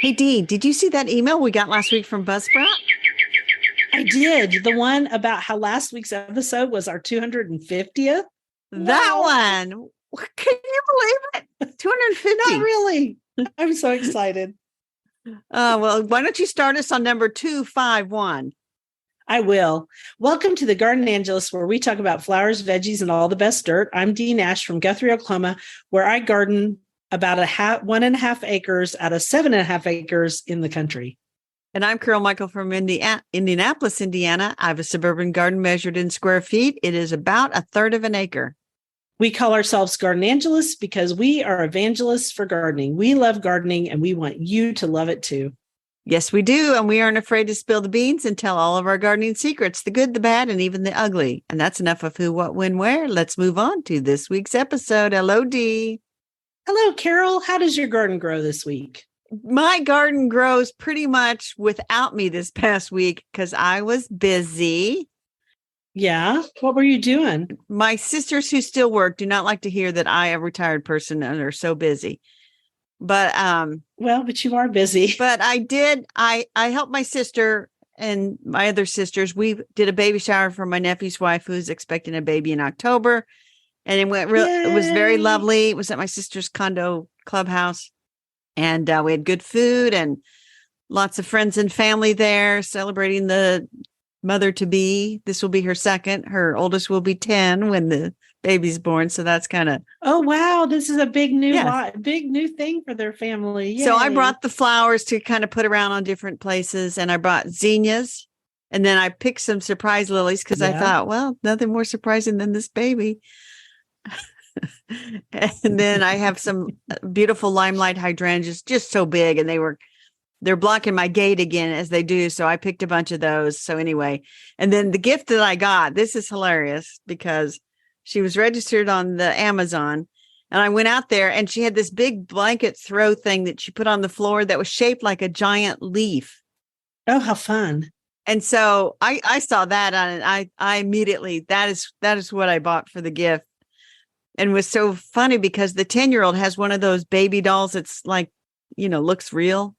Hey, Dee, did you see that email we got last week from Buzzsprout? I did. The one about how last week's episode was our 250th. That Wow. one. Can you believe it? 250. Not really. I'm so excited. Well, why don't you start us on number 251? I will. Welcome to the Garden Angelist, where we talk about flowers, veggies, and all the best dirt. I'm Dee Nash from Guthrie, Oklahoma, where I garden about 1.5 acres out of 7.5 acres in the country. And I'm Carol Michael from Indianapolis, Indiana. I have a suburban garden measured in square feet. It is about 1/3 of an acre. We call ourselves Garden Angelists because we are evangelists for gardening. We love gardening and we want you to love it too. Yes, we do. And we aren't afraid to spill the beans and tell all of our gardening secrets, the good, the bad, and even the ugly. And that's enough of who, what, when, where. Let's move on to this week's episode. Hello, Dee. Hello, Carol. How does your garden grow this week? My garden grows pretty much without me this past week because I was busy. Yeah. What were you doing? My sisters who still work do not like to hear that I, a retired person, and are so busy. But but you are busy. But I helped my sister and my other sisters. We did a baby shower for my nephew's wife who's expecting a baby in October. And it was very lovely. It was at my sister's condo clubhouse. And we had good food and lots of friends and family there celebrating the mother-to-be. This will be her second. Her oldest will be 10 when the baby's born. So that's kind of... Oh, wow. This is a big new thing for their family. Yay. So I brought the flowers to kind of put around on different places. And I brought zinnias. And then I picked some surprise lilies because I thought, well, nothing more surprising than this baby. And then I have some beautiful limelight hydrangeas, just so big, and they're blocking my gate again as they do. So I picked a bunch of those. So anyway, and then the gift that I got, this is hilarious because she was registered on the Amazon, and I went out there and she had this big blanket throw thing that she put on the floor that was shaped like a giant leaf. Oh, how fun. And so I saw that on it. I immediately, that is what I bought for the gift. And it was so funny because the 10-year-old has one of those baby dolls that's like, looks real,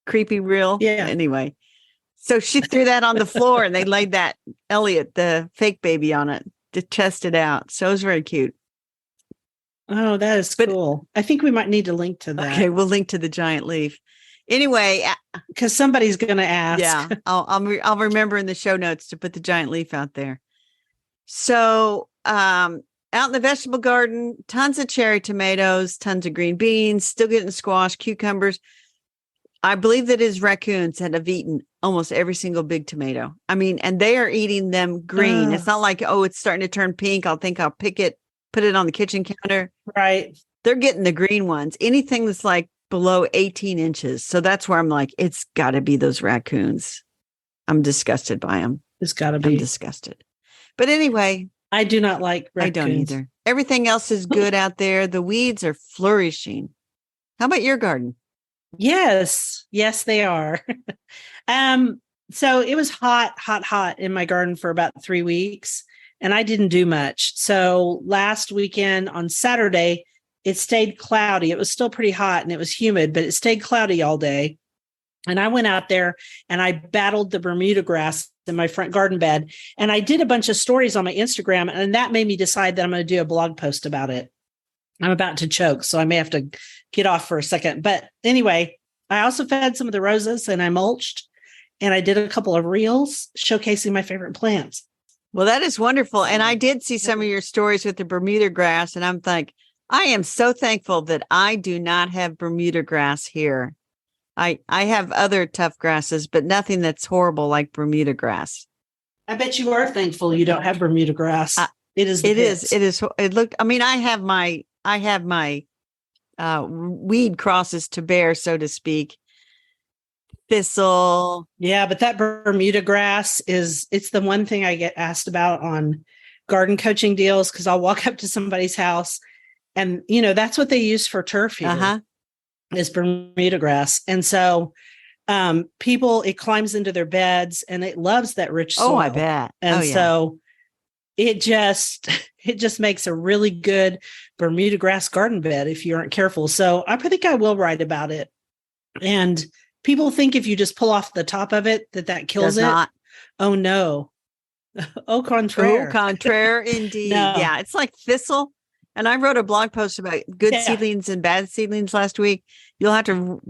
creepy real. Yeah. Anyway, so she threw that on the floor and they laid that Elliot, the fake baby, on it to test it out. So it was very cute. Oh, that is cool. I think we might need to link to that. Okay, we'll link to the giant leaf. Anyway, because somebody's going to ask. Yeah, I'll remember in the show notes to put the giant leaf out there. So, out in the vegetable garden, tons of cherry tomatoes, tons of green beans, still getting squash, cucumbers. I believe that his raccoons have eaten almost every single big tomato. I mean, and they are eating them green. It's not like, it's starting to turn pink. I'll pick it, put it on the kitchen counter. Right. They're getting the green ones. Anything that's like below 18 inches. So that's where I'm like, it's got to be those raccoons. I'm disgusted by them. It's got to be. I'm disgusted. But anyway, I do not like raccoons. I don't either. Everything else is good out there. The weeds are flourishing. How about your garden? Yes, they are. So it was hot in my garden for about 3 weeks, and I didn't do much. So last weekend on Saturday, it stayed cloudy. It was still pretty hot and it was humid, but it stayed cloudy all day. And I went out there and I battled the Bermuda grass in my front garden bed. And I did a bunch of stories on my Instagram, and that made me decide that I'm going to do a blog post about it. I'm about to choke, so I may have to get off for a second. But anyway, I also fed some of the roses and I mulched, and I did a couple of reels showcasing my favorite plants. Well, that is wonderful. And I did see some of your stories with the Bermuda grass, and I'm like, I am so thankful that I do not have Bermuda grass here. I have other tough grasses, but nothing that's horrible like Bermuda grass. I bet you are thankful you don't have Bermuda grass. It is. It looked. I mean, I have my weed crosses to bear, so to speak. Thistle. Yeah, but that Bermuda grass it's the one thing I get asked about on garden coaching deals, because I'll walk up to somebody's house and that's what they use for turf here. Is Bermuda grass. And so it climbs into their beds and it loves that rich soil. Oh, I bet. And so it just makes a really good Bermuda grass garden bed if you aren't careful. So I think I will write about it And people think if you just pull off the top of it, that kills Does it. not. Oh, no. Au contraire. Oh, contraire indeed. No. Yeah, it's like thistle. And I wrote a blog post about good Yeah. seedlings and bad seedlings last week. You'll have to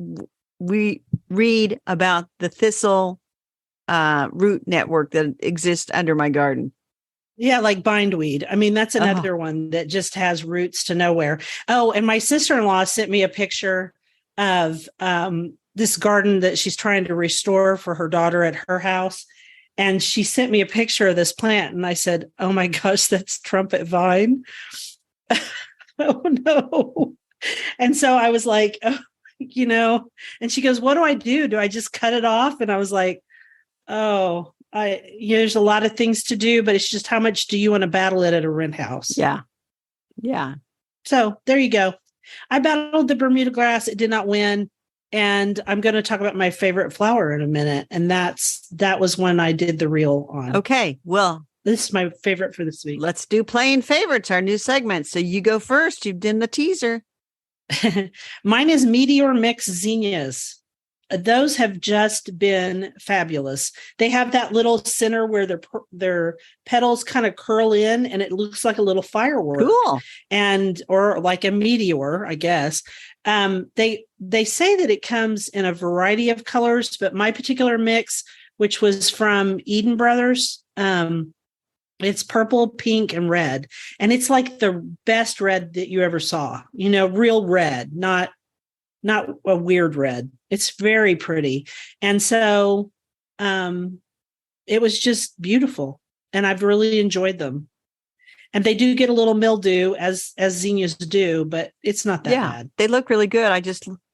read about the thistle root network that exists under my garden. Yeah, like bindweed. I mean, that's another one that just has roots to nowhere. Oh, and my sister-in-law sent me a picture of this garden that she's trying to restore for her daughter at her house. And she sent me a picture of this plant. And I said, oh my gosh, that's trumpet vine. Oh no. And so I was like, oh, and she goes, what do I do? Do I just cut it off? And I was like, oh, there's a lot of things to do, but it's just how much do you want to battle it at a rent house? Yeah. Yeah. So there you go. I battled the Bermuda grass. It did not win. And I'm going to talk about my favorite flower in a minute. And that was when I did the reel on. Okay. Well, this is my favorite for this week. Let's do playing favorites, our new segment. So you go first. You've done the teaser. Mine is Meteor Mix Zinnias. Those have just been fabulous. They have that little center where their petals kind of curl in and it looks like a little firework. Cool. Or like a meteor, I guess. They say that it comes in a variety of colors, but my particular mix, which was from Eden Brothers, it's purple, pink, and red. And it's like the best red that you ever saw, real red, not a weird red. It's very pretty. And so it was just beautiful. And I've really enjoyed them. And they do get a little mildew as zinnias do, but it's not that bad. They look really good.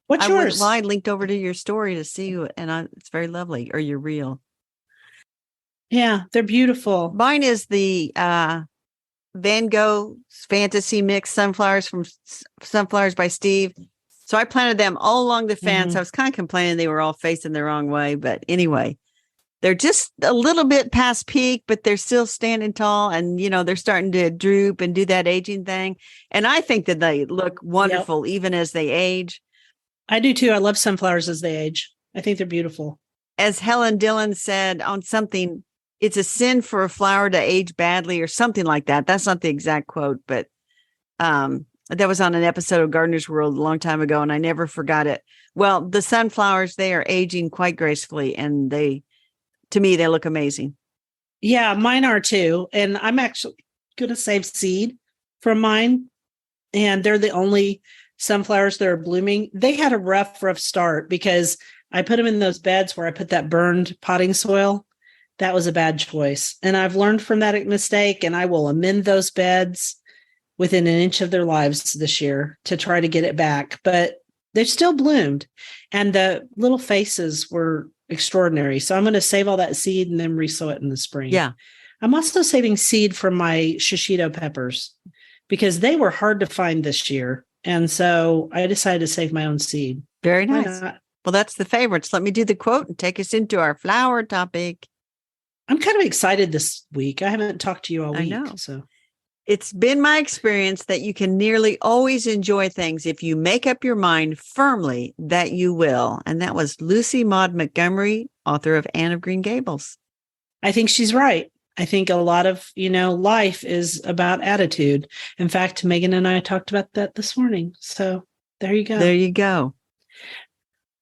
What's yours? I linked over to your story to see you, and it's very lovely, or your reel. Yeah, they're beautiful. Mine is the Van Gogh Fantasy Mix Sunflowers from Sunflowers by Steve. So I planted them all along the fence. Mm-hmm. I was kind of complaining they were all facing the wrong way. But anyway, they're just a little bit past peak, but they're still standing tall. And, they're starting to droop and do that aging thing. And I think that they look wonderful even as they age. I do too. I love sunflowers as they age. I think they're beautiful. As Helen Dillon said on something, it's a sin for a flower to age badly or something like that. That's not the exact quote, but that was on an episode of Gardener's World a long time ago, and I never forgot it. Well, the sunflowers, they are aging quite gracefully, and to me, they look amazing. Yeah, mine are too. And I'm actually going to save seed from mine. And they're the only sunflowers that are blooming. They had a rough start because I put them in those beds where I put that burned potting soil. That was a bad choice. And I've learned from that mistake, and I will amend those beds within an inch of their lives this year to try to get it back. But they're still bloomed, and the little faces were extraordinary. So I'm going to save all that seed and then resow it in the spring. Yeah. I'm also saving seed from my shishito peppers because they were hard to find this year. And so I decided to save my own seed. Very nice. Well, that's the favorites. Let me do the quote and take us into our flower topic. I'm kind of excited this week. I haven't talked to you all week. I know. So it's been my experience that you can nearly always enjoy things if you make up your mind firmly that you will. And that was Lucy Maud Montgomery, author of Anne of Green Gables. I think she's right. I think a lot of, life is about attitude. In fact, Megan and I talked about that this morning. So there you go. There you go.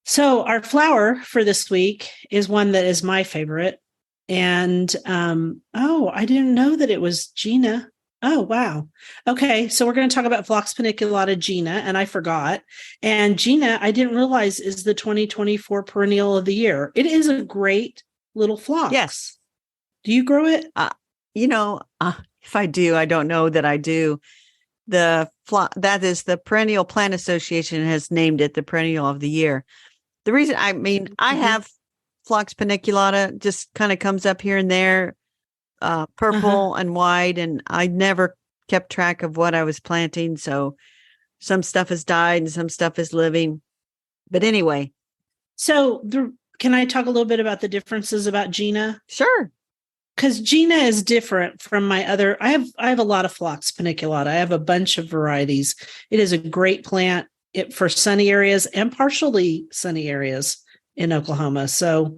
So our flower for this week is one that is my favorite. And, I didn't know that it was Gina. Oh, wow. Okay. So we're going to talk about Phlox paniculata Gina, and I forgot. And Gina, I didn't realize is the 2024 perennial of the year. It is a great little phlox. Yes. Do you grow it? If I do, I don't know that I do. That is the Perennial Plant Association has named it the perennial of the year. The reason, I have Phlox paniculata, just kind of comes up here and there, purple and white, and I never kept track of what I was planting. So some stuff has died and some stuff is living. But anyway. So can I talk a little bit about the differences about Gina? Sure. Because Gina is different from my other. I have a lot of Phlox paniculata. I have a bunch of varieties. It is a great plant. for sunny areas and partially sunny areas in Oklahoma. So,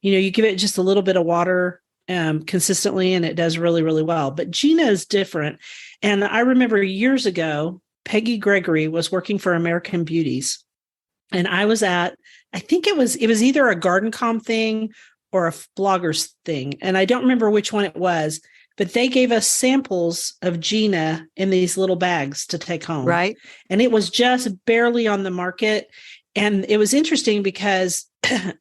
you give it just a little bit of water consistently, and it does really, really well. But Gina is different. And I remember years ago, Peggy Gregory was working for American Beauties. And I was I think it was either a Gardencom thing or a bloggers thing. And I don't remember which one it was, but they gave us samples of Gina in these little bags to take home. Right. And it was just barely on the market. And it was interesting because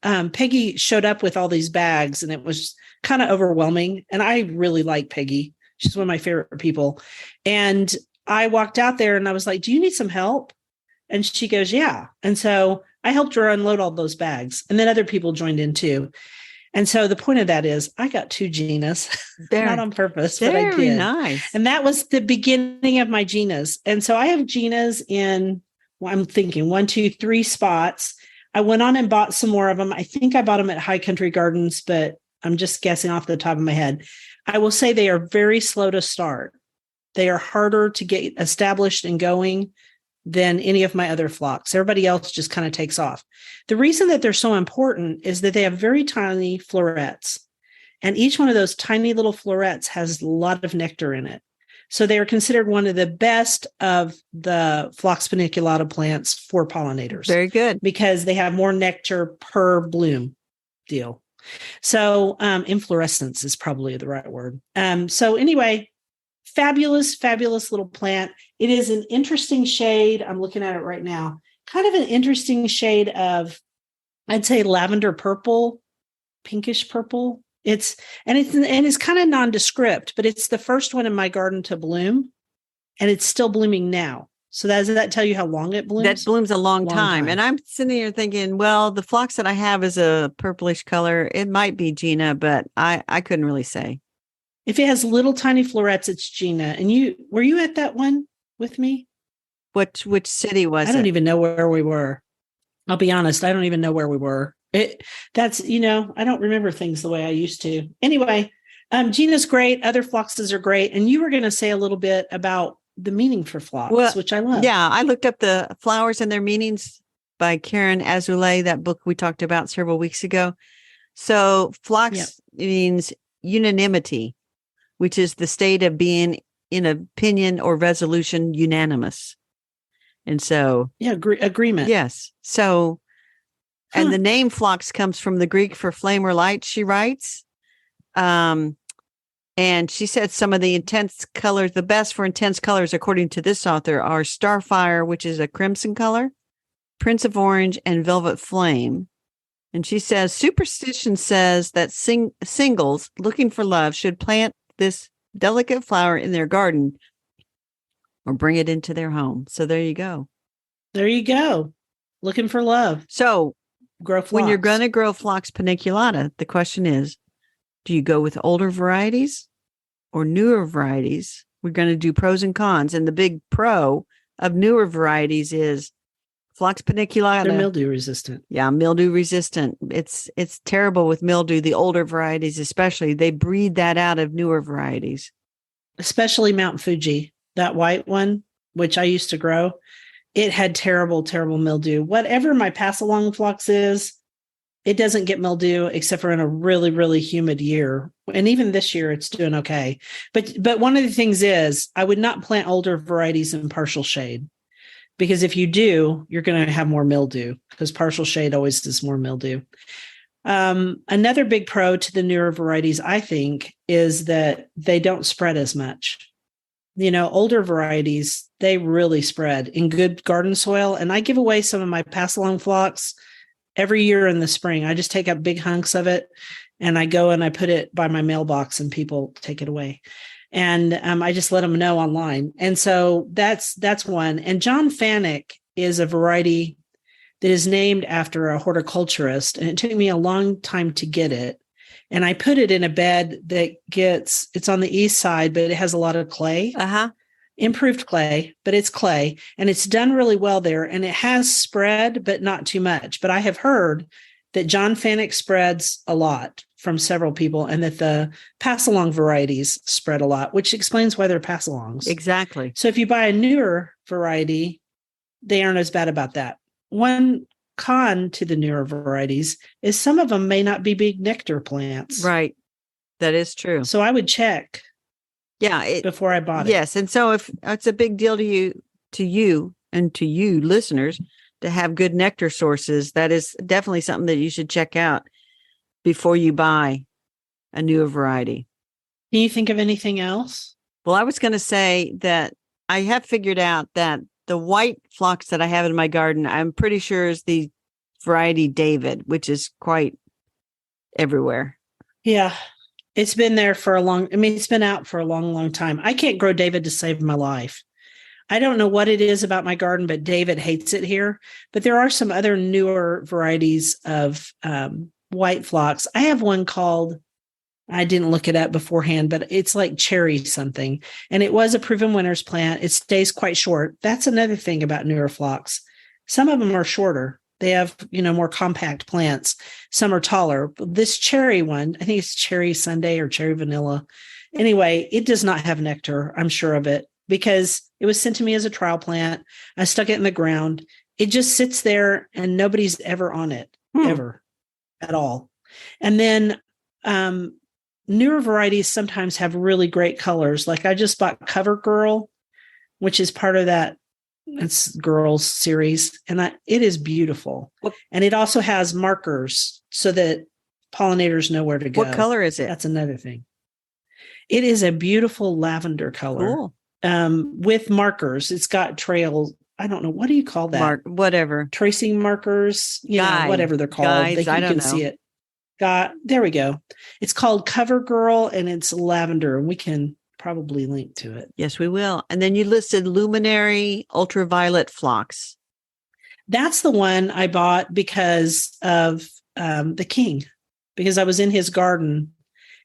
Peggy showed up with all these bags, and it was kind of overwhelming. And I really like Peggy. She's one of my favorite people. And I walked out there and I was like, do you need some help? And she goes, yeah. And so I helped her unload all those bags. And then other people joined in too. And so the point of that is I got 2 Ginas, not on purpose, but I did. Very nice. And that was the beginning of my Ginas. And so I have Ginas in, I'm thinking 1, 2, 3 spots. I went on and bought some more of them. I think I bought them at High Country Gardens, but I'm just guessing off the top of my head. I will say they are very slow to start. They are harder to get established and going than any of my other phlox. Everybody else just kind of takes off. The reason that they're so important is that they have very tiny florets. And each one of those tiny little florets has a lot of nectar in it. So they are considered one of the best of the phlox paniculata plants for pollinators. Very good. Because they have more nectar per bloom deal. So inflorescence is probably the right word. So anyway, fabulous little plant. It is an interesting shade. I'm looking at it right now. Kind of an interesting shade of, I'd say, lavender purple, pinkish purple. It's kind of nondescript, but it's the first one in my garden to bloom, and it's still blooming now. So does that tell you how long it blooms? That blooms a long time. And I'm sitting here thinking, well, the phlox that I have is a purplish color. It might be Gina, but I couldn't really say. If it has little tiny florets, it's Gina. And were you at that one with me? Which city was it? I don't even know where we were. I'll be honest. I don't even know where we were. I don't remember things the way I used to. Anyway, Gina's great. Other phloxes are great. And you were going to say a little bit about the meaning for phlox, which I love. Yeah, I looked up the flowers and their meanings by Karen Azoulay, that book we talked about several weeks ago. So phlox means unanimity, which is the state of being in opinion or resolution unanimous. And so... yeah, agreement. Yes. So, and the name phlox comes from the Greek for flame or light, she writes. And she said some of the intense colors, the best for intense colors, according to this author, are Starfire, which is a crimson color, Prince of Orange, and Velvet Flame. And she says, superstition says that singles looking for love should plant this delicate flower in their garden or bring it into their home. So there you go. There you go. Looking for love. So grow phlox. When you're going to grow phlox paniculata, the question is, do you go with older varieties or newer varieties? We're going to do pros and cons. And the big pro of newer varieties is phlox paniculata. They're mildew resistant. Yeah, mildew resistant. It's terrible with mildew. The older varieties, especially, they breed that out of newer varieties. Especially Mount Fuji, that white one, which I used to grow. It had terrible, terrible mildew. Whatever my pass-along phlox is, it doesn't get mildew except for in a really, really humid year. And even this year, it's doing okay. But one of the things is I would not plant older varieties in partial shade, because if you do, you're going to have more mildew, because partial shade always does more mildew. Another big pro to the newer varieties, I think, is that they don't spread as much. Older varieties, they really spread in good garden soil. And I give away some of my pass-along phlox every year in the spring. I just take up big hunks of it and I go and I put it by my mailbox and people take it away. And I just let them know online. And so that's one. And John Fanick is a variety that is named after a horticulturist. And it took me a long time to get it. And I put it in a bed that it's on the east side, but it has a lot of clay. Improved clay, but it's clay, and it's done really well there. And it has spread, but not too much. But I have heard that John Fanick spreads a lot from several people, and that the pass-along varieties spread a lot, which explains why they're pass-alongs. Exactly. So if you buy a newer variety, they aren't as bad about that. One con to the newer varieties is some of them may not be big nectar plants. Right. That is true. So I would check. Yeah. Before I bought it. Yes. And so if it's a big deal to you and to you listeners to have good nectar sources, that is definitely something that you should check out before you buy a newer variety. Can you think of anything else? Well, I was going to say that I have figured out that the white phlox that I have in my garden, I'm pretty sure is the variety David, which is quite everywhere. Yeah. It's been there for it's been out for a long, long time. I can't grow David to save my life. I don't know what it is about my garden, but David hates it here. But there are some other newer varieties of white phlox. I have one called, I didn't look it up beforehand, but it's like cherry something. And it was a proven winner's plant. It stays quite short. That's another thing about newer phlox. Some of them are shorter. They have, more compact plants. Some are taller. This cherry one, I think it's cherry sundae or cherry vanilla. Anyway, it does not have nectar. I'm sure of it because it was sent to me as a trial plant. I stuck it in the ground. It just sits there and nobody's ever on it, ever at all. And then newer varieties sometimes have really great colors. Like I just bought Cover Girl, which is part of that. It's girls series, and it is beautiful. And it also has markers so that pollinators know where to go. What color is it? That's another thing. It is a beautiful lavender color. Cool. With markers. It's got trails. I don't know. What do you call that? Whatever. Tracing markers, whatever they're called. Guides, I don't know. See it. There we go. It's called Cover Girl, and it's lavender, and we can probably link to it. Yes, we will. And then you listed luminary ultraviolet phlox. That's the one I bought because of the king, because I was in his garden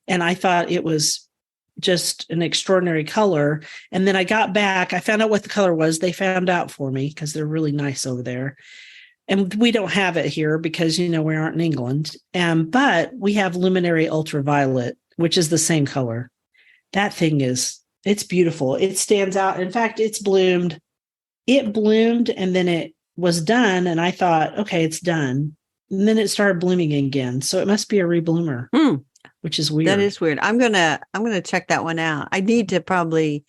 and I thought it was just an extraordinary color. And then I got back, I found out what the color was. They found out for me because they're really nice over there. And we don't have it here because, we aren't in England. But we have luminary ultraviolet, which is the same color. That thing it's beautiful. It stands out. In fact, it's bloomed. It bloomed and then it was done. And I thought, okay, it's done. And then it started blooming again. So it must be a rebloomer, which is weird. That is weird. I'm going to check that one out. I need to probably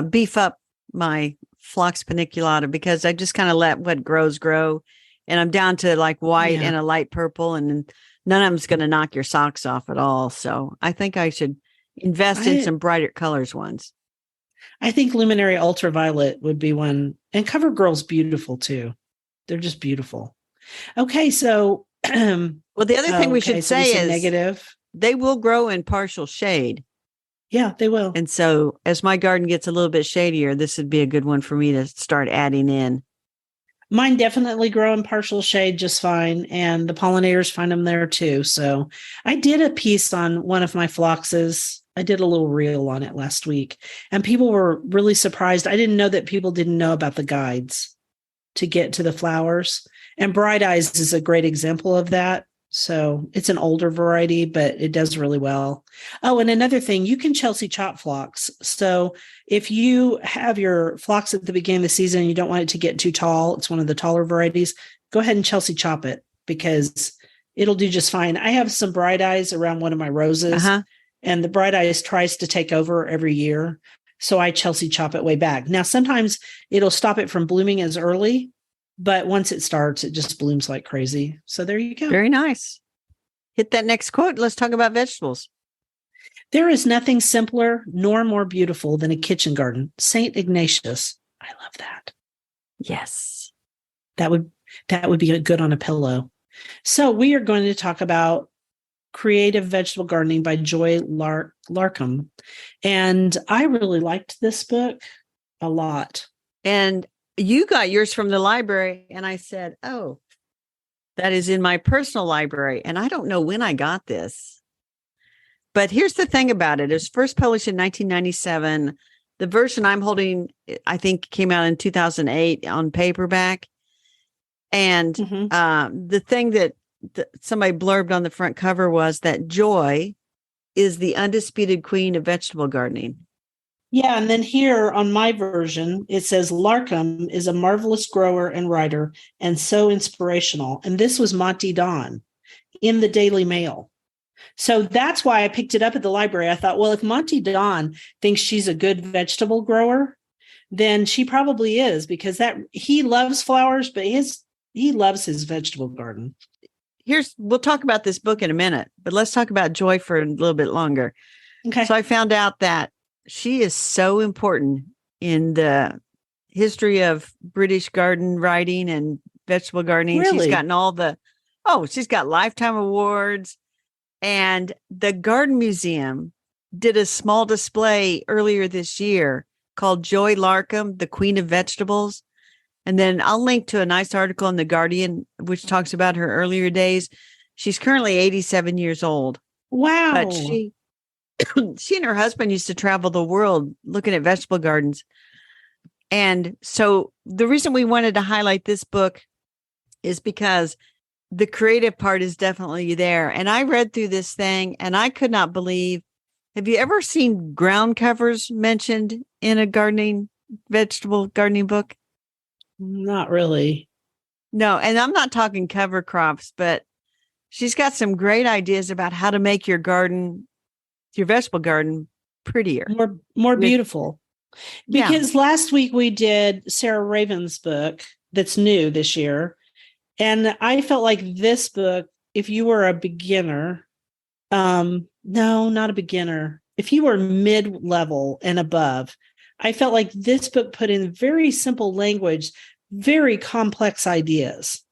beef up my phlox paniculata because I just kind of let what grows grow. And I'm down to like white and a light purple, and none of them's going to knock your socks off at all. So I think I should invest in some brighter colors ones. I think luminary ultraviolet would be one. And Cover Girl's beautiful too. They're just beautiful. Okay. So, well, the other thing we should say is negative. They will grow in partial shade. Yeah, they will. And so as my garden gets a little bit shadier, this would be a good one for me to start adding in. Mine definitely grow in partial shade just fine. And the pollinators find them there too. So I did a piece on one of my phloxes. I did a little reel on it last week and people were really surprised. I didn't know that people didn't know about the guides to get to the flowers. And Bright Eyes is a great example of that. So it's an older variety, but it does really well. Oh, and another thing, you can Chelsea chop phlox. So if you have your phlox at the beginning of the season and you don't want it to get too tall, it's one of the taller varieties, go ahead and Chelsea chop it because it'll do just fine. I have some Bright Eyes around one of my roses and the Bright Eyes tries to take over every year. So I Chelsea chop it way back. Now, sometimes it'll stop it from blooming as early, but once it starts, it just blooms like crazy. So there you go. Very nice. Hit that next quote. Let's talk about vegetables. There is nothing simpler nor more beautiful than a kitchen garden. St. Ignatius. I love that. Yes. That would be good on a pillow. So we are going to talk about Creative Vegetable Gardening by Joy Larkcom. And I really liked this book a lot. And you got yours from the library. And I said, oh, that is in my personal library. And I don't know when I got this. But here's the thing about it. It was first published in 1997. The version I'm holding, I think, came out in 2008 on paperback. And the thing that somebody blurbed on the front cover was that Joy is the undisputed queen of vegetable gardening. Yeah, and then here on my version, it says Larkcom is a marvelous grower and writer and so inspirational. And this was Monty Don in the Daily Mail. So that's why I picked it up at the library. I thought, well, if Monty Don thinks she's a good vegetable grower, then she probably is, because that he loves flowers, but he loves his vegetable garden. We'll talk about this book in a minute, but let's talk about Joy for a little bit longer. Okay. So I found out that she is so important in the history of British garden writing and vegetable gardening. Really? She's gotten she's got lifetime awards. And the Garden Museum did a small display earlier this year called Joy Larkcom, the Queen of Vegetables. And then I'll link to a nice article in The Guardian, which talks about her earlier days. She's currently 87 years old. Wow. But she and her husband used to travel the world looking at vegetable gardens. And so the reason we wanted to highlight this book is because the creative part is definitely there. And I read through this thing and I could not believe, have you ever seen ground covers mentioned in a vegetable gardening book? Not really. No. And I'm not talking cover crops, but she's got some great ideas about how to make your vegetable garden prettier. More beautiful. Because last week we did Sarah Raven's book that's new this year. And I felt like this book, if you were a beginner, no, not a beginner. If you were mid-level and above, I felt like this book put in very simple language, very complex ideas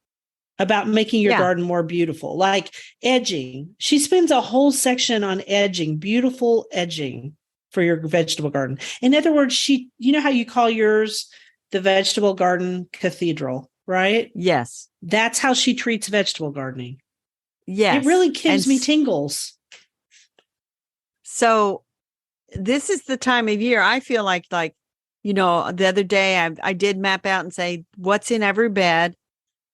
about making your garden more beautiful, like edging. She spends a whole section on edging, beautiful edging for your vegetable garden. In other words, you know how you call yours the vegetable garden cathedral, right? Yes. That's how she treats vegetable gardening. Yes. It really gives me tingles. So this is the time of year I feel like, the other day I did map out and say what's in every bed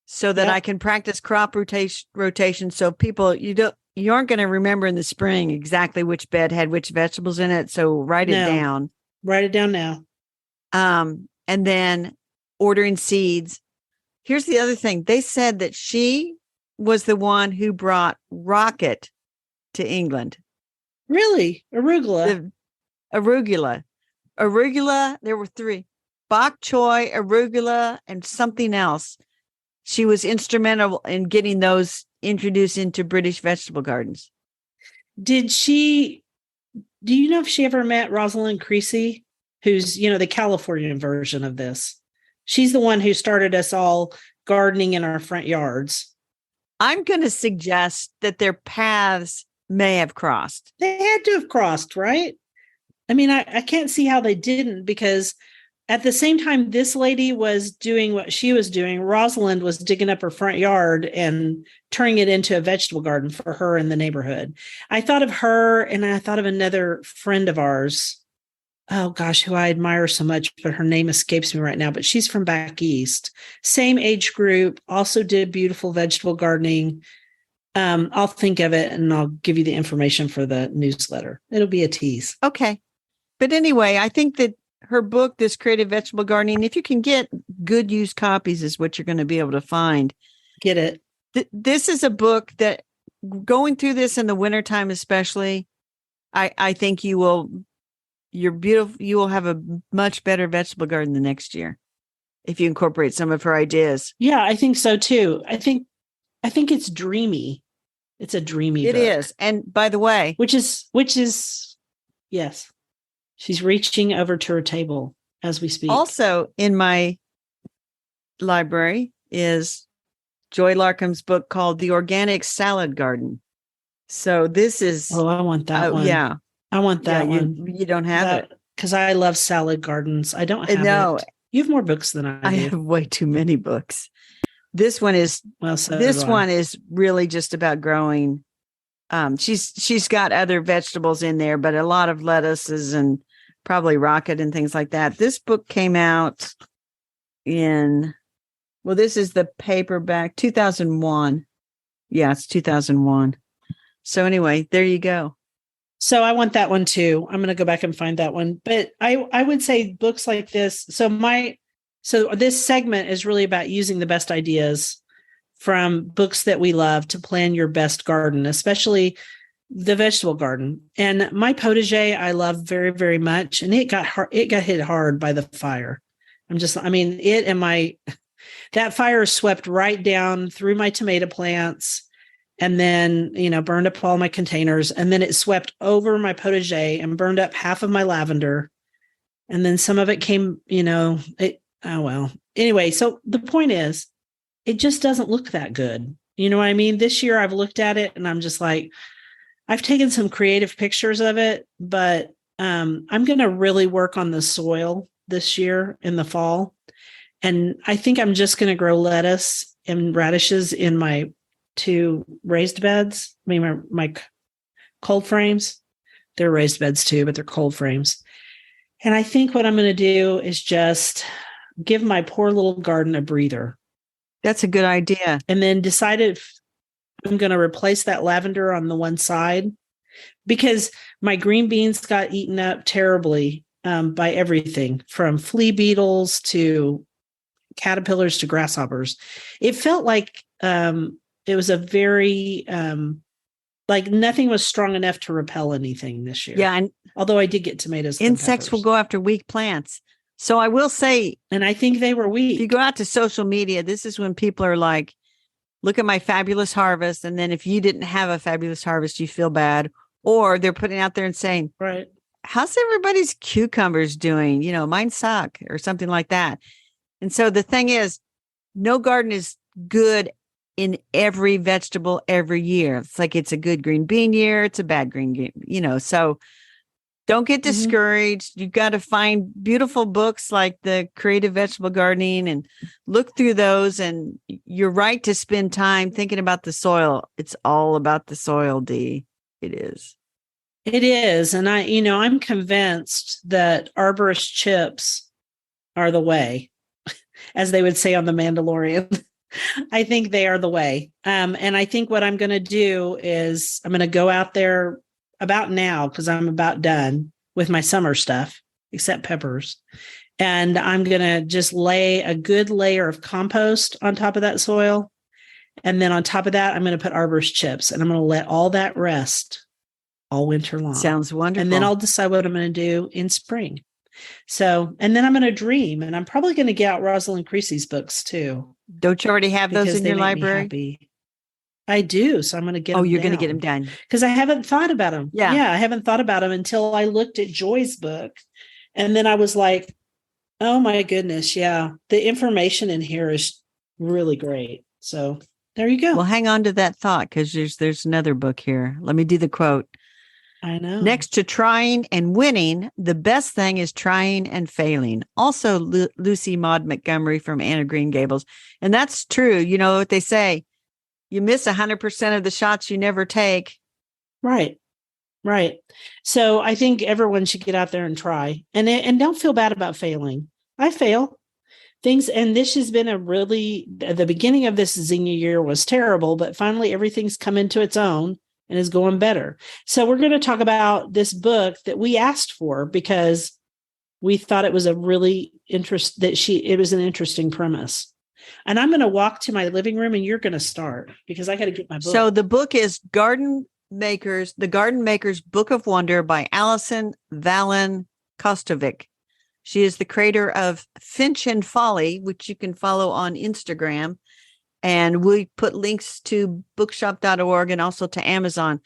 so that I can practice crop rotation. So people, you aren't going to remember in the spring exactly which bed had which vegetables in it. So write it down. Write it down now. And then ordering seeds. Here's the other thing. They said that she was the one who brought rocket to England. Really? Arugula. Arugula. There were 3. Bok choy, arugula, and something else. She was instrumental in getting those introduced into British vegetable gardens. Do you know if she ever met Rosalind Creasy, who's, the Californian version of this? She's the one who started us all gardening in our front yards. I'm going to suggest that their paths may have crossed. They had to have crossed, right? I mean, I can't see how they didn't, because at the same time this lady was doing what she was doing, Rosalind was digging up her front yard and turning it into a vegetable garden for her in the neighborhood. I thought of her, and I thought of another friend of ours. Oh gosh, who I admire so much, but her name escapes me right now, but she's from back east. Same age group, also did beautiful vegetable gardening. I'll think of it and I'll give you the information for the newsletter. It'll be a tease. Okay. But anyway, I think that her book, this Creative Vegetable Gardening, if you can get good used copies, is what you're going to be able to find. Get it. This is a book that, going through this in the wintertime especially, I think you will have a much better vegetable garden the next year if you incorporate some of her ideas. Yeah, I think so too. I think it's dreamy. It's a dreamy book. It is. And by the way, which is yes. She's reaching over to her table as we speak. Also in my library is Joy Larkham's book called The Organic Salad Garden. So this is... Oh, I want that one. Yeah. I want that one. You don't have it. Because I love salad gardens. I don't have it. You have more books than I do. I have way too many books. This one is... one is really just about growing. She's got other vegetables in there, but a lot of lettuces and probably rocket and things like that. This book came out this is the paperback, 2001. Yeah, it's 2001. So anyway, there you go. So I want that one too. I'm going to go back and find that one. But I would say books like this. So this segment is really about using the best ideas from books that we love to plan your best garden, especially the vegetable garden. And my potager I love very, very much. And it got hit hard by the fire. That fire swept right down through my tomato plants and then, burned up all my containers. And then it swept over my potager and burned up half of my lavender. And then some of it came, oh, well. Anyway, so the point is, it just doesn't look that good. You know what I mean? This year I've looked at it and I'm just like, I've taken some creative pictures of it, but I'm going to really work on the soil this year in the fall. And I think I'm just going to grow lettuce and radishes in my 2 raised beds. I mean, my cold frames. They're raised beds too, but they're cold frames. And I think what I'm going to do is just give my poor little garden a breather. That's a good idea. And then decide if I'm going to replace that lavender on the one side, because my green beans got eaten up terribly by everything from flea beetles to caterpillars to grasshoppers. It felt like it was a very like nothing was strong enough to repel anything this year. Yeah, and although I did get tomatoes, insects will go after weak plants. So I will say, and I think they were weak. If you go out to social media, this is when people are like, "Look at my fabulous harvest," and then if you didn't have a fabulous harvest, you feel bad, or they're putting out there and saying, "Right, how's everybody's cucumbers doing? Mine suck," or something like that. And so the thing is, no garden is good in every vegetable every year. It's like it's a good green bean year, it's a bad green bean, so don't get discouraged. You've got to find beautiful books like the Creative Vegetable Gardening and look through those. And you're right to spend time thinking about the soil. It's all about the soil, Dee. It is. It is. And I'm convinced that arborist chips are the way, as they would say on The Mandalorian. I think they are the way. And I think what I'm going to do is I'm going to go out there about now, because I'm about done with my summer stuff, except peppers. And I'm going to just lay a good layer of compost on top of that soil. And then on top of that, I'm going to put arborist chips, and I'm going to let all that rest all winter long. Sounds wonderful. And then I'll decide what I'm going to do in spring. So, and then I'm going to dream, and I'm probably going to get out Rosalind Creasy's books too. Don't you already have those in your library? I do. So I'm going to get them. Oh, you're going to get them done. Because I haven't thought about them. Yeah. I haven't thought about them until I looked at Joy's book. And then I was like, oh my goodness. Yeah. The information in here is really great. So there you go. Well, hang on to that thought, because there's another book here. Let me do the quote. I know. Next to trying and winning, the best thing is trying and failing. Also, Lucy Maud Montgomery from Anne of Green Gables. And that's true. You know what they say? You miss 100% of the shots you never take. Right. So I think everyone should get out there and try, and don't feel bad about failing. I fail things. And this has been the beginning of this zinnia year was terrible, but finally everything's come into its own and is going better. So we're going to talk about this book that we asked for because we thought it was it was an interesting premise. And I'm going to walk to my living room, and you're going to start because I got to get my book. So the book is The Garden Maker's Book of Wonder by Alison Valen Kostovic. She is the creator of Finch and Folly, which you can follow on Instagram. And we put links to bookshop.org and also to Amazon.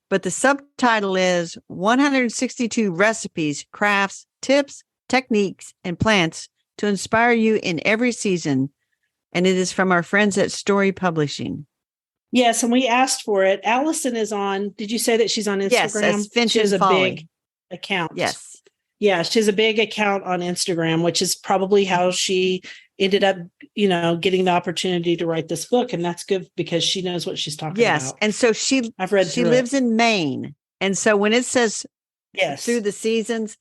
But the subtitle is 162 Recipes, Crafts, Tips, Techniques, and Plants to Inspire You in Every Season. And it is from our friends at Story Publishing. Yes, and we asked for it. Allison is on. Did you say that she's on Instagram? Yes, as Finch she has and a Folly. big account. Yes. Yeah, she has a big account on Instagram, which is probably how she ended up, getting the opportunity to write this book. And that's good because she knows what she's talking about. Yes. And so she lives in Maine. And so when it says through the seasons,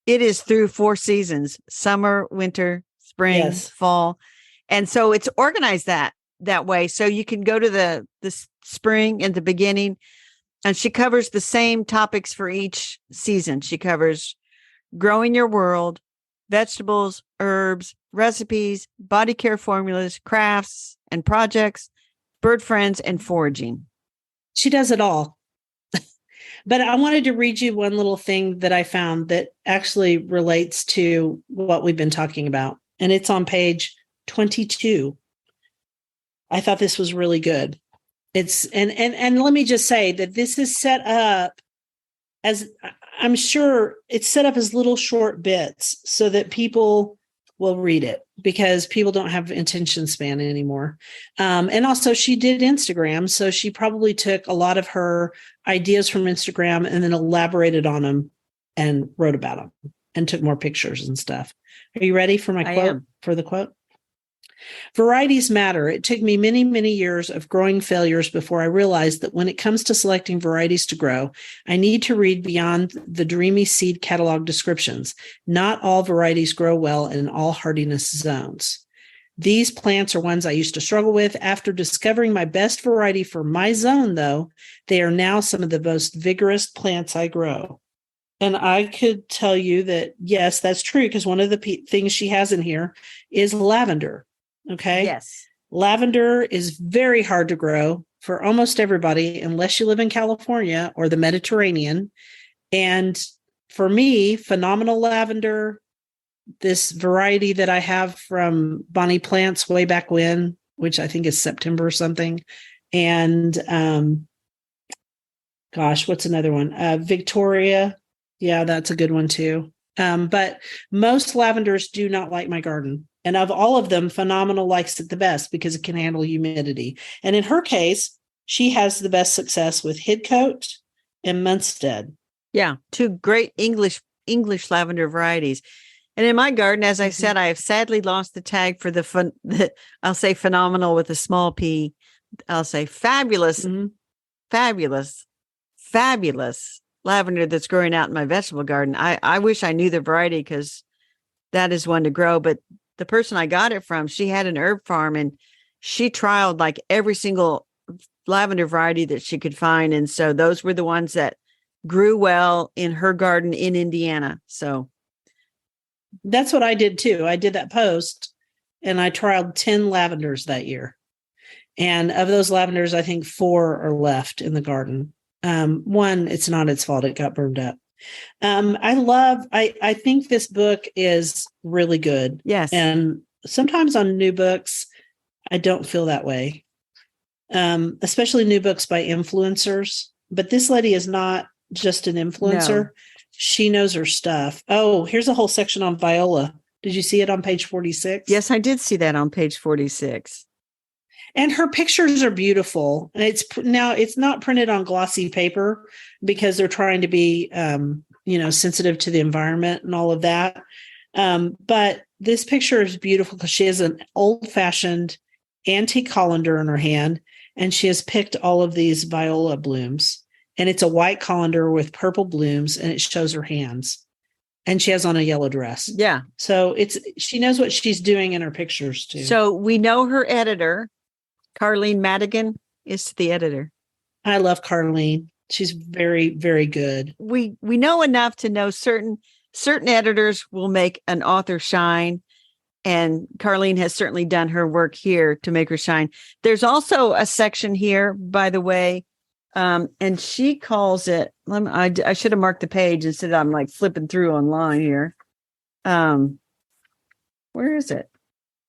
it is through 4 seasons: summer, winter, spring, fall. And so it's organized that way. So you can go to the spring in the beginning And she covers the same topics for each season. She covers growing your world, vegetables, herbs, recipes, body care formulas, crafts and projects, bird friends, and foraging. She does it all. But I wanted to read you one little thing that I found that actually relates to what we've been talking about. And it's on page 22. I thought this was really good. It's and let me just say that this is set up as, I'm sure it's set up as little short bits so that people will read it, because people don't have attention span anymore. And also she did Instagram. So she probably took a lot of her ideas from Instagram and then elaborated on them and wrote about them and took more pictures and stuff. Are you ready for my quote? For the quote? Varieties matter. It took me many, many years of growing failures before I realized that when it comes to selecting varieties to grow, I need to read beyond the dreamy seed catalog descriptions. Not all varieties grow well in all hardiness zones. These plants are ones I used to struggle with. After discovering my best variety for my zone, though, they are now some of the most vigorous plants I grow. And I could tell you that, yes, that's true, because one of the things she has in here is lavender. Okay. Yes. Lavender is very hard to grow for almost everybody, unless you live in California or the Mediterranean. And for me, phenomenal lavender, this variety that I have from Bonnie Plants way back when, which I think is September or something. And what's another one? Victoria. Yeah, that's a good one too. But most lavenders do not like my garden. And of all of them, Phenomenal likes it the best because it can handle humidity. And in her case, she has the best success with Hidcote and Munstead. Yeah, two great English lavender varieties. And in my garden, as I said, I have sadly lost the tag for I'll say Phenomenal with a small p. I'll say fabulous, fabulous lavender that's growing out in my vegetable garden. I wish I knew the variety, because that is one to grow. But the person I got it from, she had an herb farm and she trialed like every single lavender variety that she could find. And so those were the ones that grew well in her garden in Indiana. So that's what I did too. I did that post and I trialed 10 lavenders that year. And of those lavenders, I think 4 are left in the garden. One, it's not its fault. It got burned up. I think this book is really good. Yes. And sometimes on new books, I don't feel that way. Especially new books by influencers. But this lady is not just an influencer. No. She knows her stuff. Oh, here's a whole section on viola. Did you see it on page 46? Yes, I did see that on page 46. And her pictures are beautiful. And it's not printed on glossy paper because they're trying to be, sensitive to the environment and all of that. But this picture is beautiful because she has an old-fashioned antique colander in her hand, and she has picked all of these viola blooms. And it's a white colander with purple blooms, and it shows her hands. And she has on a yellow dress. Yeah. So she knows what she's doing in her pictures too. So we know her editor, Carlene Madigan, is the editor. I love Carlene. She's very, very good. We know enough to know certain editors will make an author shine. And Carlene has certainly done her work here to make her shine. There's also a section here, by the way, and she calls it, I should have marked the page instead of I'm like flipping through online here. Where is it?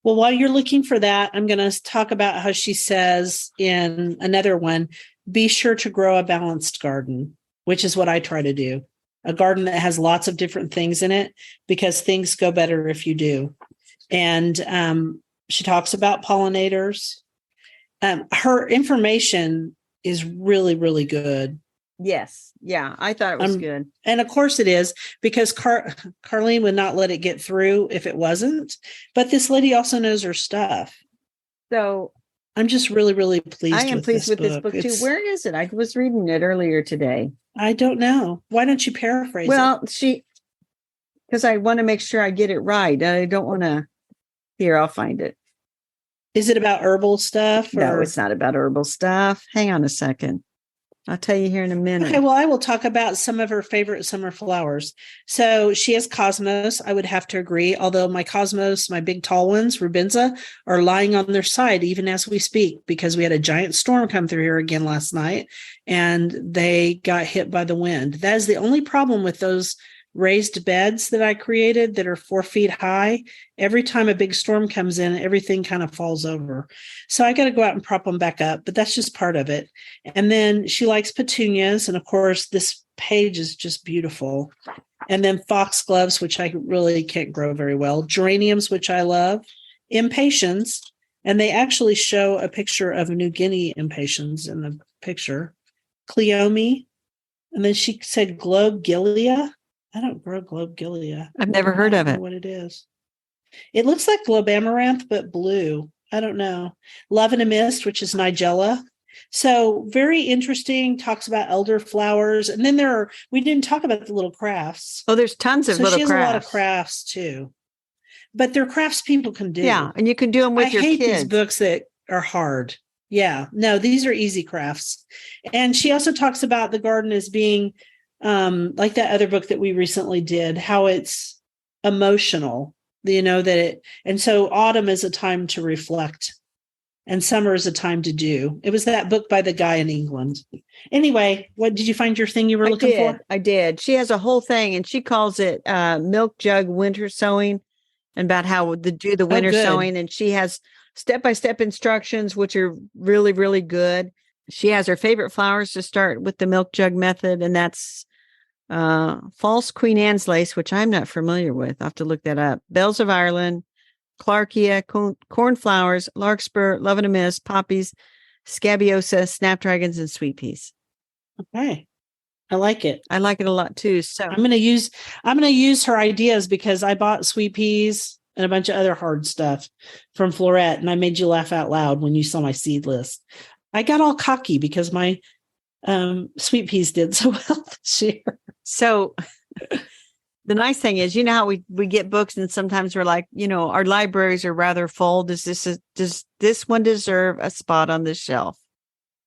Well, while you're looking for that, I'm going to talk about how she says in another one, be sure to grow a balanced garden, which is what I try to do. A garden that has lots of different things in it, because things go better if you do. And she talks about pollinators. Her information is really, really good. Yes. Yeah. I thought it was good. And of course it is, because Carlene would not let it get through if it wasn't. But this lady also knows her stuff. So I'm just really, really pleased. I am pleased with this book too. Where is it? I was reading it earlier today. I don't know. Why don't you paraphrase it? Well, because I want to make sure I get it right. I don't want to. Here, I'll find it. Is it about herbal stuff? No, it's not about herbal stuff. Hang on a second. I'll tell you here in a minute. Okay, well, I will talk about some of her favorite summer flowers. So she has cosmos. I would have to agree. Although my cosmos, my big tall ones, rubenza, are lying on their side even as we speak because we had a giant storm come through here again last night and they got hit by the wind. That is the only problem with those raised beds that I created that are 4 feet high. Every time a big storm comes in, everything kind of falls over. So I got to go out and prop them back up, but that's just part of it. And then she likes petunias. And of course, this page is just beautiful. And then foxgloves, which I really can't grow very well. Geraniums, which I love. Impatiens. And they actually show a picture of a New Guinea impatiens in the picture. Cleome. And then she said globegilia. I don't grow globegilia. I've never heard of it. I don't know what it is. It looks like globamaranth, but blue. I don't know. Love in a Mist, which is Nigella. So very interesting. Talks about elderflowers. And then we didn't talk about the little crafts. Oh, there's tons of little crafts. So she has a lot of crafts too. But they're crafts people can do. Yeah, and you can do them with your kids. I hate these books that are hard. Yeah. No, these are easy crafts. And she also talks about the garden as being like that other book that we recently did, how it's emotional, and so autumn is a time to reflect and summer is a time to do. It was that book by the guy in England. Anyway, what did you find your thing you were looking for? I did. She has a whole thing and she calls it milk jug winter sewing and about how to do the winter sewing. And she has step-by-step instructions, which are really, really good. She has her favorite flowers to start with the milk jug method, and that's false Queen Anne's lace, which I'm not familiar with. I'll have to look that up. Bells of Ireland, Clarkia, cornflowers, larkspur, love in a mist, poppies, scabiosa, snapdragons, and sweet peas. Okay. I like it. I like it a lot too. So I'm going to use her ideas because I bought sweet peas and a bunch of other hard stuff from Florette, and I made you laugh out loud when you saw my seed list. I got all cocky because my sweet peas did so well this year. So the nice thing is, how we get books and sometimes we're like, our libraries are rather full. Does this one deserve a spot on the shelf?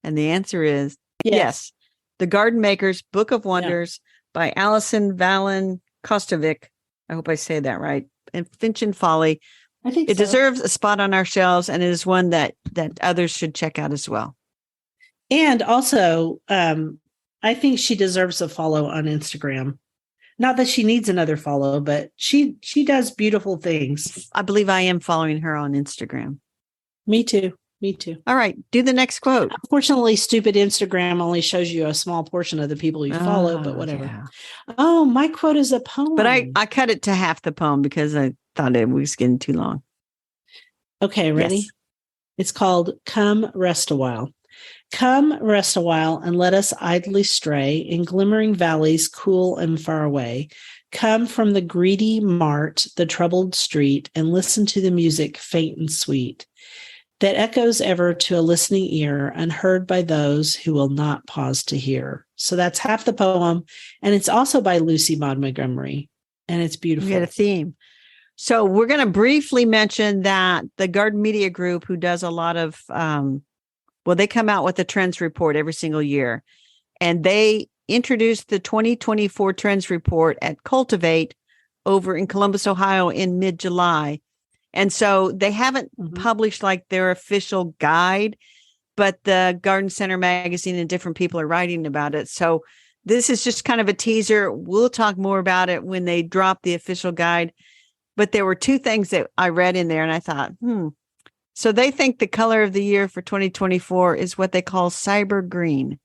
And the answer is yes. The Garden Maker's Book of Wonders by Alison Valen Kostovic. I hope I say that right. And Finch and Folly. I think it deserves a spot on our shelves, and it is one that others should check out as well. And also, I think she deserves a follow on Instagram. Not that she needs another follow, but she does beautiful things. I believe I am following her on Instagram. Me too. All right. Do the next quote. Unfortunately, stupid Instagram only shows you a small portion of the people you follow, but whatever. Yeah. Oh, my quote is a poem. But I cut it to half the poem because I thought it was getting too long. Okay, ready? Yes. It's called Come Rest a While. Come rest a while and let us idly stray in glimmering valleys cool and far away. Come from the greedy mart, the troubled street, and listen to the music faint and sweet that echoes ever to a listening ear, unheard by those who will not pause to hear. So that's half the poem. And it's also by Lucy Maud Montgomery. And it's beautiful. We had a theme. So we're going to briefly mention that the Garden Media Group, who does a lot of, they come out with a trends report every single year. And they introduced the 2024 trends report at Cultivate over in Columbus, Ohio in mid-July. And so they haven't published like their official guide, but the Garden Center magazine and different people are writing about it. So this is just kind of a teaser. We'll talk more about it when they drop the official guide. But there were two things that I read in there and I thought, So they think the color of the year for 2024 is what they call cyber green.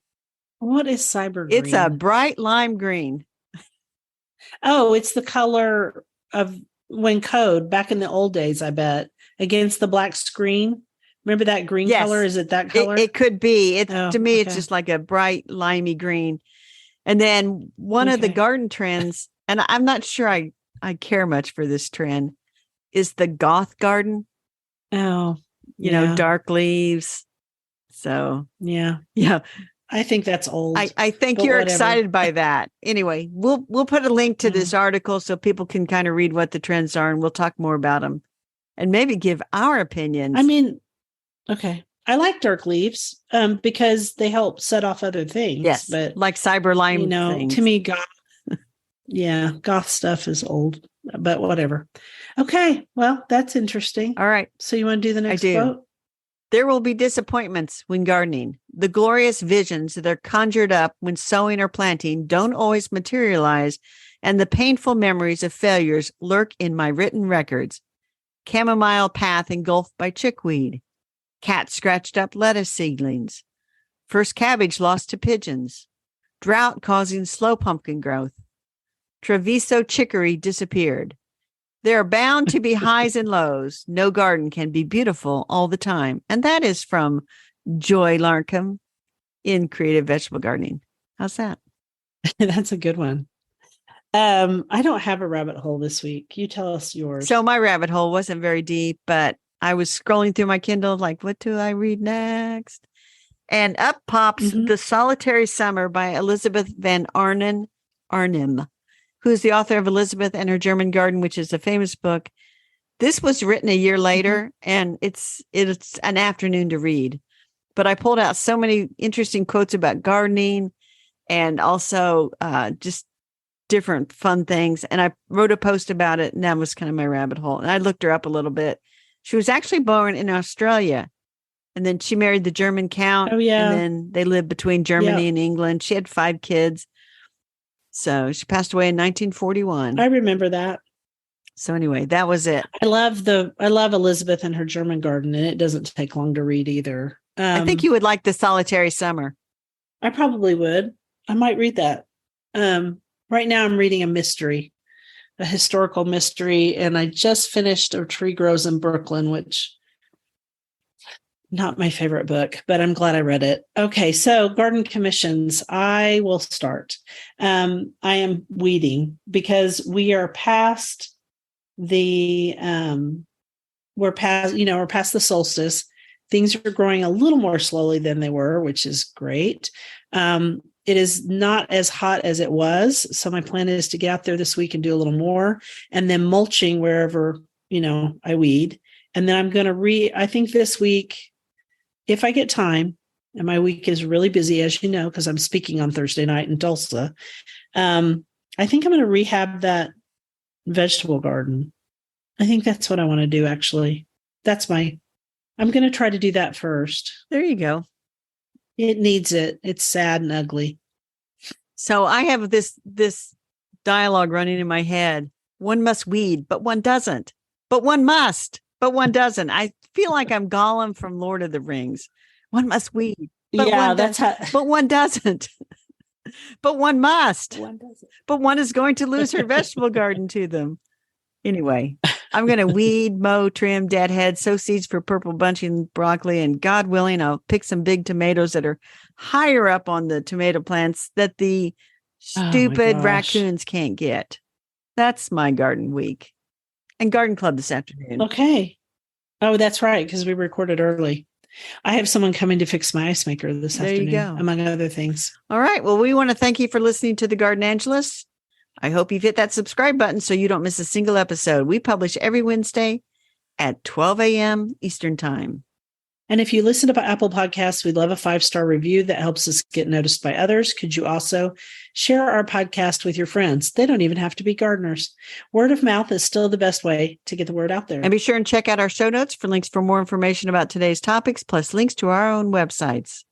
What is cyber green? It's a bright lime green. Oh, it's the color of when code back in the old days, I bet, against the black screen. Remember that green color? Is it that color? It could be. To me, it's just like a bright limey green. And then one of the garden trends, and I'm not sure I care much for this trend, is the goth garden. Oh, dark leaves. So yeah. I think that's old. I think you're excited by that. Anyway, we'll put a link to this article so people can kind of read what the trends are, and we'll talk more about them and maybe give our opinions. I mean, okay. I like dark leaves because they help set off other things. Yes, but like cyberlime things. to me, goth stuff is old, but whatever. Okay, well, that's interesting. All right. So you want to do the next quote? There will be disappointments when gardening. The glorious visions that are conjured up when sowing or planting don't always materialize, and the painful memories of failures lurk in my written records. Chamomile path engulfed by chickweed. Cat scratched up lettuce seedlings. First cabbage lost to pigeons. Drought causing slow pumpkin growth. Treviso chicory disappeared. There are bound to be highs and lows. No garden can be beautiful all the time. And that is from Joy Larkcom in Creative Vegetable Gardening. How's that? That's a good one. I don't have a rabbit hole this week. You tell us yours. So my rabbit hole wasn't very deep, but I was scrolling through my Kindle like, what do I read next? And up pops The Solitary Summer by Elizabeth van Arnhem, who's the author of Elizabeth and Her German Garden, which is a famous book. This was written a year later, and it's an afternoon to read. But I pulled out so many interesting quotes about gardening and also just different fun things. And I wrote a post about it, and that was kind of my rabbit hole. And I looked her up a little bit. She was actually born in Australia, and then she married the German count. Oh, yeah. And then they lived between Germany and England. She had 5 kids. So she passed away in 1941. I remember that. So anyway, that was it. I love Elizabeth and Her German Garden, and it doesn't take long to read either. I think you would like The Solitary Summer. I probably would. I might read that. Right now I'm reading a historical mystery, and I just finished A Tree Grows in Brooklyn, which not my favorite book, but I'm glad I read it. Okay, so garden commissions. I will start. I am weeding because we are past the we're past the solstice. Things are growing a little more slowly than they were, which is great. It is not as hot as it was, so my plan is to get out there this week and do a little more, and then mulching wherever I weed. And then I'm going to I think this week, if I get time, and my week is really busy, as you know, because I'm speaking on Thursday night in Tulsa. I think I'm going to rehab that vegetable garden. I think that's what I want to do, actually. I'm going to try to do that first. There you go. It needs it. It's sad and ugly. So I have this dialogue running in my head. One must weed, but one doesn't. But one must, but one doesn't. I feel like I'm Gollum from Lord of the Rings. One must weed. But but one doesn't. But one must. One doesn't. But one is going to lose her vegetable garden to them. Anyway, I'm going to weed, mow, trim, deadhead, sow seeds for purple bunching broccoli, and God willing, I'll pick some big tomatoes that are higher up on the tomato plants that the stupid raccoons can't get. That's my garden week. And garden club this afternoon. Okay. Oh, that's right, because we recorded early. I have someone coming to fix my ice maker this afternoon, you go. Among other things. All right. Well, we want to thank you for listening to The Garden Angelus. I hope you've hit that subscribe button so you don't miss a single episode. We publish every Wednesday at 12 a.m. Eastern Time. And if you listen to Apple Podcasts, we'd love a 5-star review that helps us get noticed by others. Could you also share our podcast with your friends? They don't even have to be gardeners. Word of mouth is still the best way to get the word out there. And be sure and check out our show notes for links for more information about today's topics, plus links to our own websites.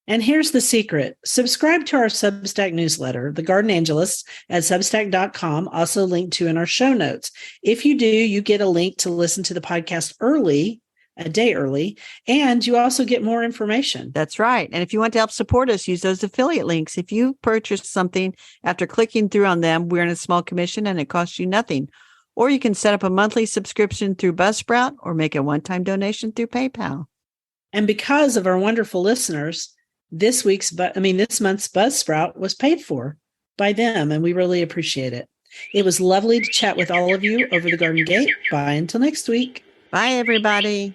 And here's the secret. Subscribe to our Substack newsletter, The Garden Angelus, at substack.com, also linked to in our show notes. If you do, you get a link to listen to the podcast a day early, and you also get more information. That's right. And if you want to help support us, use those affiliate links. If you purchase something after clicking through on them, we're in a small commission and it costs you nothing. Or you can set up a monthly subscription through Buzzsprout or make a one-time donation through PayPal. And because of our wonderful listeners, this month's Buzzsprout was paid for by them, and we really appreciate it. It was lovely to chat with all of you over the garden gate. Bye until next week. Bye, everybody.